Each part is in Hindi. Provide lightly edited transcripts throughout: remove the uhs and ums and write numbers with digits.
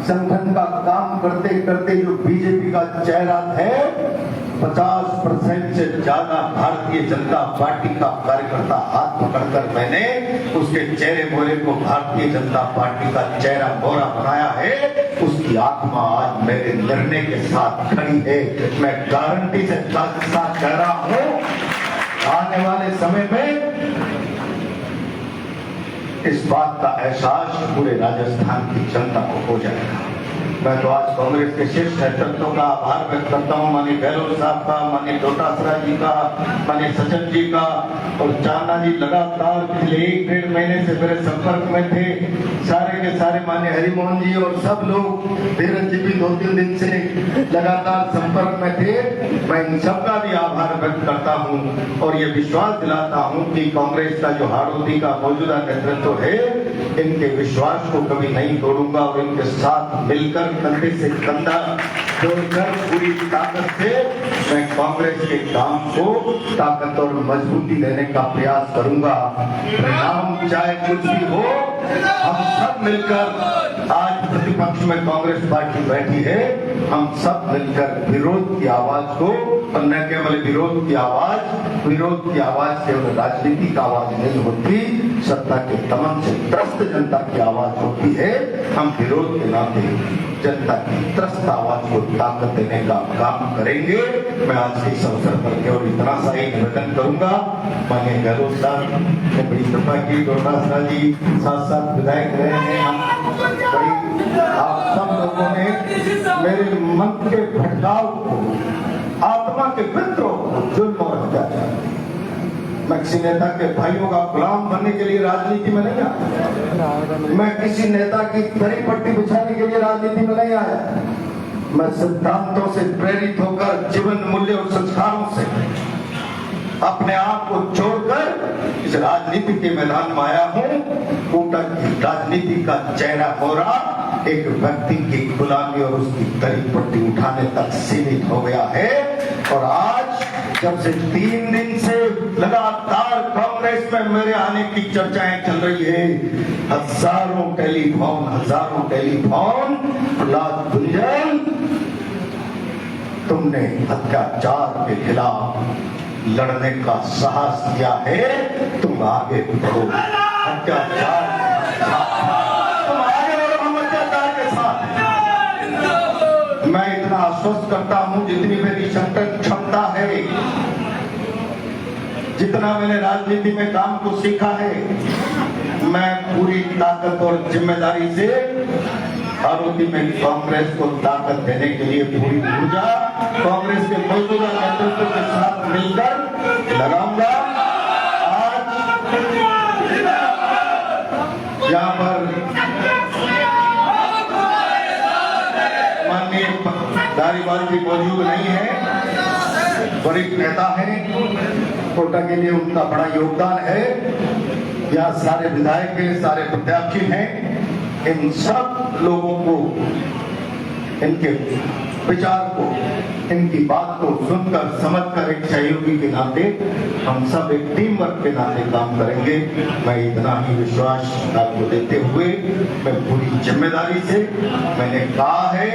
संगठन का काम करते करते जो बीजेपी का चेहरा है, 50% से ज्यादा भारतीय जनता पार्टी का कार्यकर्ता हाथ पकड़कर मैंने उसके चेहरे मोहरे को भारतीय जनता पार्टी का चेहरा मोहरा बनाया है। उसकी आत्मा आज मेरे निर्णय के साथ खड़ी है। मैं गारंटी से साथ कह रहा हूं, आने वाले समय में इस बात का एहसास पूरे राजस्थान की जनता को हो जाएगा। मैं तो आज कांग्रेस के शीर्ष नेतृत्व का आभार व्यक्त करता हूं, माननीय गहलोत साहब का, माननीय डोटासरा जी का, माननीय सचिन जी का और चांदा जी लगातार पिछले 1-1.5 महीने से मेरे संपर्क में थे। सारे के सारे माननीय हरिमोहन जी और सब लोग, धीरज जी भी 2-3 दिन से लगातार संपर्क में थे। मैं इन सबका भी आभार व्यक्त करता हूं और ये विश्वास दिलाता हूं कि कांग्रेस का जो हाड़ौती का मौजूदा नेतृत्व है, इनके विश्वास को कभी नहीं तोड़ूंगा और इनके साथ मिलकर कंधे से कंधा जोड़कर पूरी ताकत से मैं कांग्रेस के काम को ताकत और मजबूती देने का प्रयास करूंगा। परिणाम चाहे कुछ भी हो, हम सब मिलकर, आज प्रतिपक्ष में कांग्रेस पार्टी बैठी है, हम सब मिलकर विरोध की आवाज को, और न केवल विरोध की आवाज केवल राजनीतिक आवाज नहीं होती, सत्ता के तमन से त्रस्त जनता की आवाज होती है। हम विरोध के नाते जनता की त्रस्त आवाज को ताकत देने का काम करेंगे। मैं आज के इस अवसर पर केवल इतना सा ही निवेदन करूंगा। माननीय गहलोत साहब ने बड़ी कृपा की, डोटासरा जी साथ विधायक रहे हैं, आप सब लोगों ने मेरे मन के भटकाव को, आत्मा के विद्रोह को, जुल्म और अत्याचार, मैं किसी नेता के भाइयों का गुलाम बनने के लिए राजनीति में नहीं आया। मैं किसी नेता की दरी पट्टी बिछाने के लिए राजनीति में नहीं आया। मैं सिद्धांतों से प्रेरित होकर, जीवन मूल्य और संस्कारों से अपने आप को छोड़कर इस राजनीति के मैदान में आया हूं। ऊपर की राजनीति का चेहरा मोहरा एक व्यक्ति की गुलामी और उसकी दरी पट्टी उठाने तक सीमित हो गया है। और आज जब से 3 दिन से लगातार कांग्रेस में मेरे आने की चर्चाएं चल रही है, हजारों टेलीफोन, प्रहलाद गुंजन, तुमने अत्याचार के खिलाफ लड़ने का साहस किया है, तुम आगे बढ़ो। अत्याचार तुम आगे बढ़ो, हम अत्याचार के साथ। मैं इतना आश्वस्त करता हूं, जितनी मेरी क्षमता है, जितना मैंने राजनीति में काम को सीखा है, मैं पूरी ताकत और जिम्मेदारी से हाड़ौती में कांग्रेस को ताकत देने के लिए पूरी ऊर्जा कांग्रेस के मौजूदा नेतृत्व के साथ मिलकर लगाऊंगा। आज यहाँ पर माननीय धारीवाल जी मौजूद नहीं है, वरिष्ठ नेता है, कोटा के लिए उनका बड़ा योगदान है। यहाँ सारे विधायक हैं, सारे प्रत्याशी हैं। इन सब लोगों को, इनके विचार को, इनकी बात को सुनकर, समझकर एक सहयोगी के नाते हम सब एक टीम वर्क के नाते काम करेंगे। मैं इतना ही विश्वास आपको देते हुए मैं पूरी जिम्मेदारी से, मैंने कहा है,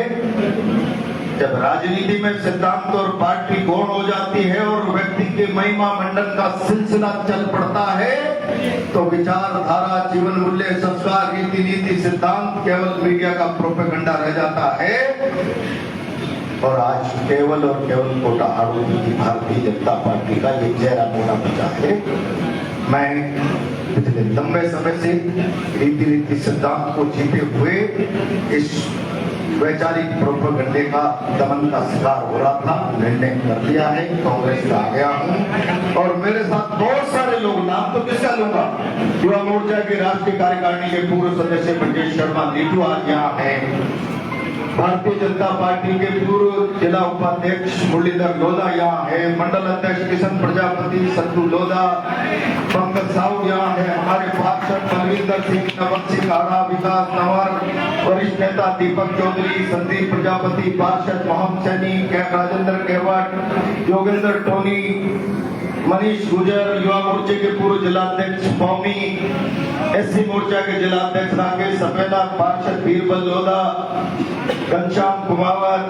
जब राजनीति में सिद्धांत और पार्टी गौण हो जाती है और व्यक्ति के महिमा मंडन का सिलसिला चल पड़ता है, तो विचारधारा, जीवन मूल्य, संस्कार, रीति नीति, सिद्धांत केवल मीडिया का प्रोपेगेंडा रह जाता है। और आज केवल और केवल कोटा हाड़ौती की भारतीय जनता पार्टी का ये चेहरा मोटा बचा है। मैं पिछले लंबे समय से रीति सिद्धांत को जीते हुए इस वैचारिक प्रोपेगेंडे का दमन का शिकार हो रहा था। निर्णय कर लिया है, कांग्रेस में आ गया हूं और मेरे साथ बहुत सारे लोग, नाम तो किसका लूंगा, युवा मोर्चा के राष्ट्रीय कार्यकारिणी के पूर्व सदस्य ब्रजेश शर्मा नीटू आज यहाँ है, भारतीय जनता पार्टी के पूर्व जिला उपाध्यक्ष मुरलीधर लोधा यहाँ है, मंडल अध्यक्ष किशन प्रजापति, संतू लोधा, पंकज साहू यहाँ है, हमारे पार्षद बलविंदर सिंह, नवल सिंह आड़ा, विकास नवर, वरिष्ठ नेता दीपक चौधरी, संदीप प्रजापति, पार्षद मोहम्मद सैनी, राजेंद्र केवट, योगेंद्र टोनी, मनीष गुजर, युवा मोर्चे के पूर्व जिलाध्यक्ष पौमी, एससी मोर्चा के जिलाध्यक्ष राकेश सफेदा, पार्षद बीरबल लोधा, घनश्याम कुमावत,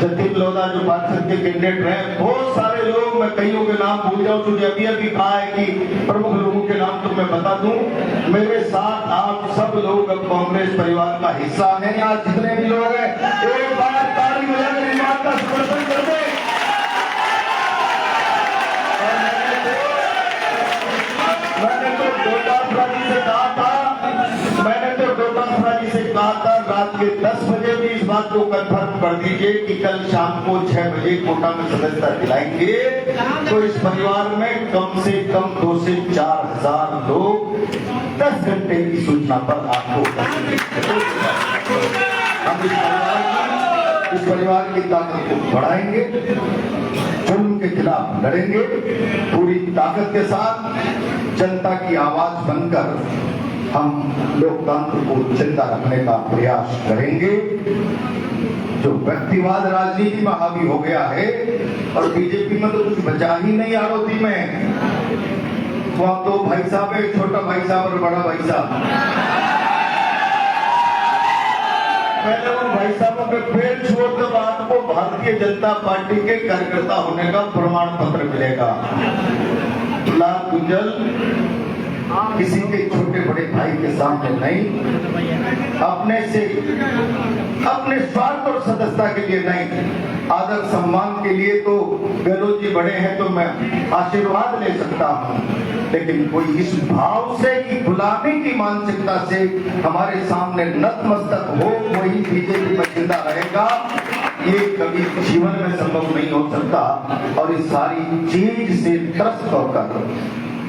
जतिन लोधा जो पार्षद के कैंडिडेट हैं, बहुत सारे लोग, मैं कईयों के नाम भूल जाऊं तो अभी अभी कहा है कि प्रमुख लोगों के नाम तो मैं बता दूं। मेरे साथ आप सब लोग अब कांग्रेस परिवार का हिस्सा हैं। यहाँ जितने भी लोग हैं एक बार ताली बजाकर इस बात का समर्थन कर दें। मैंने तो डोटासरा जी से कहा था रात के 10 बजे भी इस बात को कंफर्म कर दीजिए कि कल शाम को 6 बजे कोटा में सदस्यता दिलाएंगे, तो इस परिवार में कम से कम 2 से 4 हजार लोग 10 घंटे की सूचना पर आपको हम इस परिवार की ताकत को बढ़ाएंगे, जुल्म के खिलाफ लड़ेंगे, पूरी ताकत के साथ जनता की आवाज बनकर हम लोकतंत्र को जिंदा रखने का प्रयास करेंगे। जो व्यक्तिवाद राजनीति में हावी हो गया है और बीजेपी में तो कुछ बचा ही नहीं आरोपी में, वहां तो भाई साहब है, छोटा भाई साहब और बड़ा भाई साहब। पहले उन भाई साहबों के पेड़ छोड़ दो, आपको भारतीय जनता पार्टी के कार्यकर्ता होने का प्रमाण पत्र मिलेगा। लाल गुंजल किसी के छोटे बड़े भाई के सामने नहीं, अपने स्वार्थ और सदस्यता के लिए नहीं, आदर सम्मान के लिए तो गहलोत जी बड़े हैं तो मैं आशीर्वाद ले सकता हूं, लेकिन कोई इस भाव से कि गुलामी की मानसिकता से हमारे सामने नतमस्तक हो, वही बीजेपी में जिंदा रहेगा, ये कभी जीवन में संभव नहीं हो सकता। और इस सारी चीज से त्रस्त होकर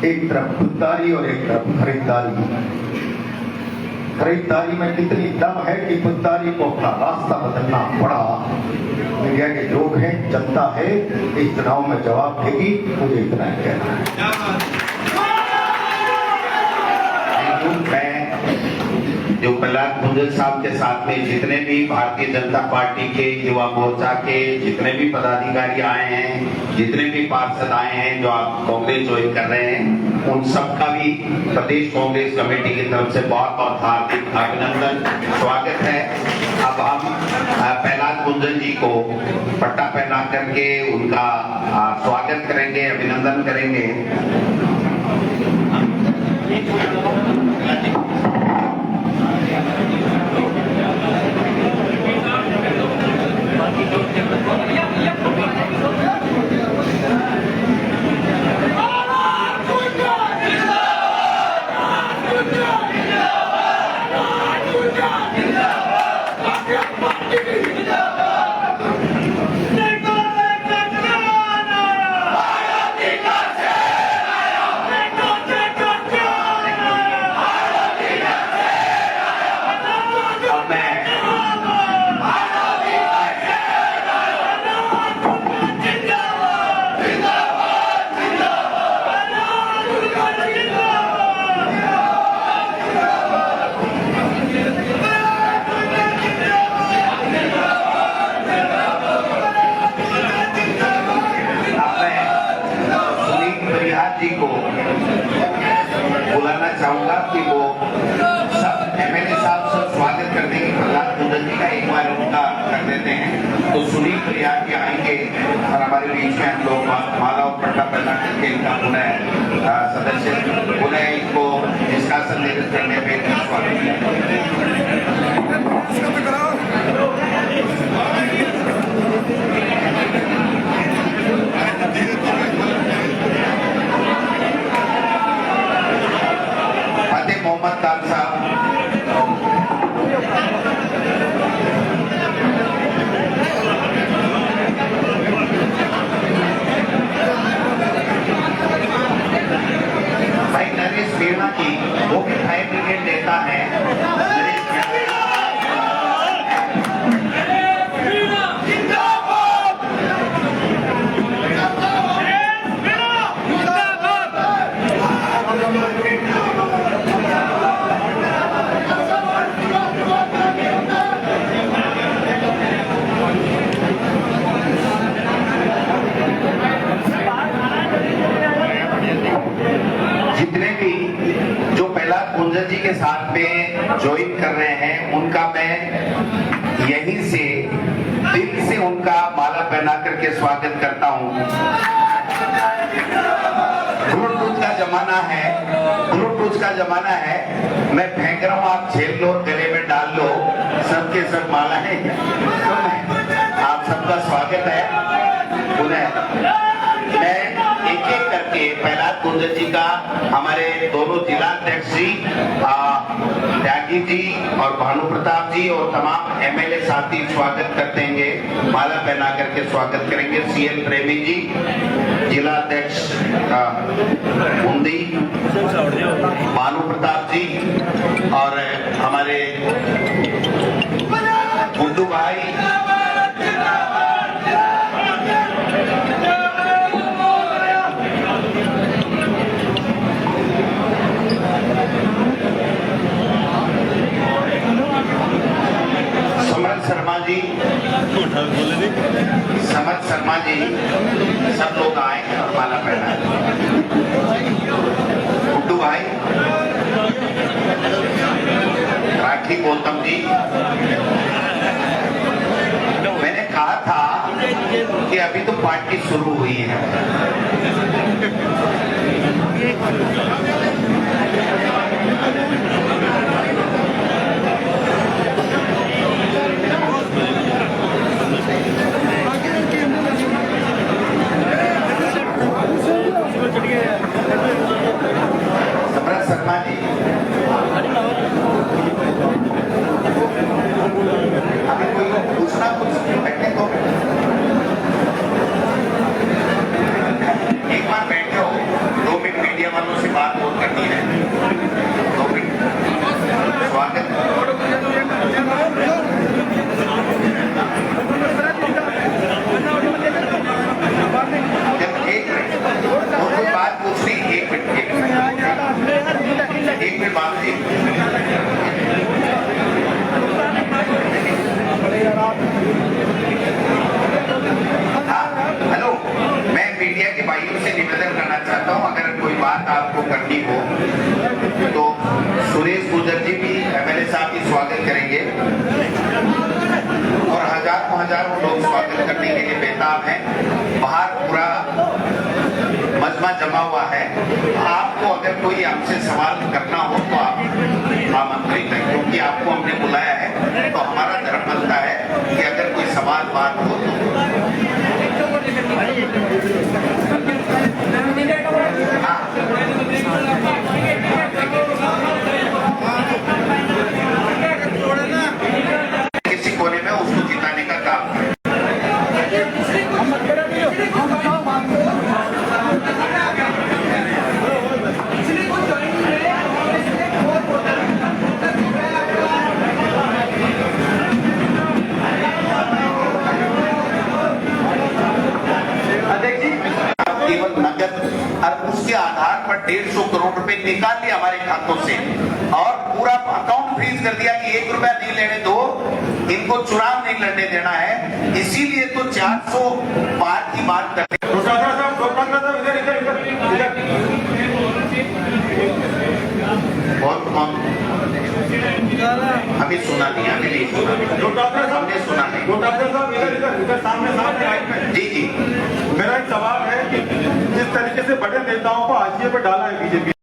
एक तरफ खुददारी और एक तरफ खरीदारी में कितनी दम है कि खुददारी को अपना रास्ता बदलना पड़ा। मीडिया के लोग हैं, जनता है, इस चुनाव में जवाब देगी, मुझे इतना ही कहना है। जो प्रहलाद गुंजल साहब के साथ में जितने भी भारतीय जनता पार्टी के युवा मोर्चा के जितने भी पदाधिकारी आए हैं, जितने भी पार्षद आए हैं जो आप कांग्रेस ज्वाइन कर रहे हैं, उन सबका भी प्रदेश कांग्रेस कमेटी की तरफ से बहुत बहुत हार्दिक अभिनंदन, स्वागत है। अब हम प्रहलाद गुंजल जी को पट्टा पहना करके उनका स्वागत करेंगे, अभिनंदन करेंगे। जी को बुलाना चाहूंगा कि वो सब एमएलए साहब सब स्वागत करने की प्रहलाद गुंजल जी का एक बार उनका कर देते हैं। तो सुनील परिहार जी आएंगे और हमारे बीच में हम लोग माला और पट्टा पहना करके इनका पुनः सदस्य पुनः इनको निष्कासन निर्मित करने में स्वागत मोहम्मद खान साहब, भाई नरेश मीणा जी, वो भी फायर ब्रिगेड देता है। के साथ में ज्वाइन कर रहे हैं उनका मैं यहीं से दिल से उनका माला पहना करके स्वागत करता हूं। ब्लूटूथ का जमाना है, ब्लूटूथ का जमाना है, मैं फेंक रहा हूं, आप झेल लो, गले में डाल लो, सबके सब माला है। तो आप सबका स्वागत है। पुनः मैं एक एक करके प्रहलाद गुर्जर जी का, हमारे दोनों जिला अध्यक्ष जी त्यागी जी और भानु प्रताप जी और तमाम एमएलए साथी स्वागत कर देंगे, माला पहना करके स्वागत करेंगे। सीएल प्रेमी जी जिला अध्यक्ष बूंदी, भानु प्रताप जी और हमारे गुड्डू भाई, समर्थ शर्मा जी, सब लोग आए हैं और माला पहना। गुड्डू भाई, राठी गौतम जी, मैंने कहा था कि अभी तो पार्टी शुरू हुई है, समर्थ शर्मा जी, अभी कोई पूछना कुछ बैठे तो एक बार बैठे हो, 2 मिनट मीडिया वालों से बात बहुत करनी है, 2 मिनट स्वागत। कोई बात पूछनी, एक मिनट बात है। हेलो, मैं मीडिया के भाइयों से निवेदन करना चाहता हूं, अगर कोई बात आपको करनी हो तो सुरेश गुर्जर जी भी एमएलए साहब की स्वागत करेंगे और हजारों लोग स्वागत करने के लिए बेताब हैं। बाहर पूरा मजमा जमा हुआ है। आपको अगर कोई हमसे सवाल करना हो तो आप आमंत्रित हैं, क्योंकि आपको हमने बुलाया है तो हमारा धर्म बनता है कि अगर कोई सवाल बात हो तो किसी कोने में उसको जिताने का काम है। और उसके आधार पर 150 करोड़ रुपए निकाल लिए हमारे खातों से और पूरा अकाउंट फ्रीज कर दिया कि 1 रुपया नहीं लेने दो, इनको चुनाव नहीं लड़ने देना है। इसीलिए तो 400 पार की बात करते हैं। अभी सुना नहीं, अभी नहीं सुना, हमने सुना नहीं। सामने जी जी, मेरा एक सवाल है कि जिस तरीके से बड़े नेताओं को हाशिए पर डाला है बीजेपी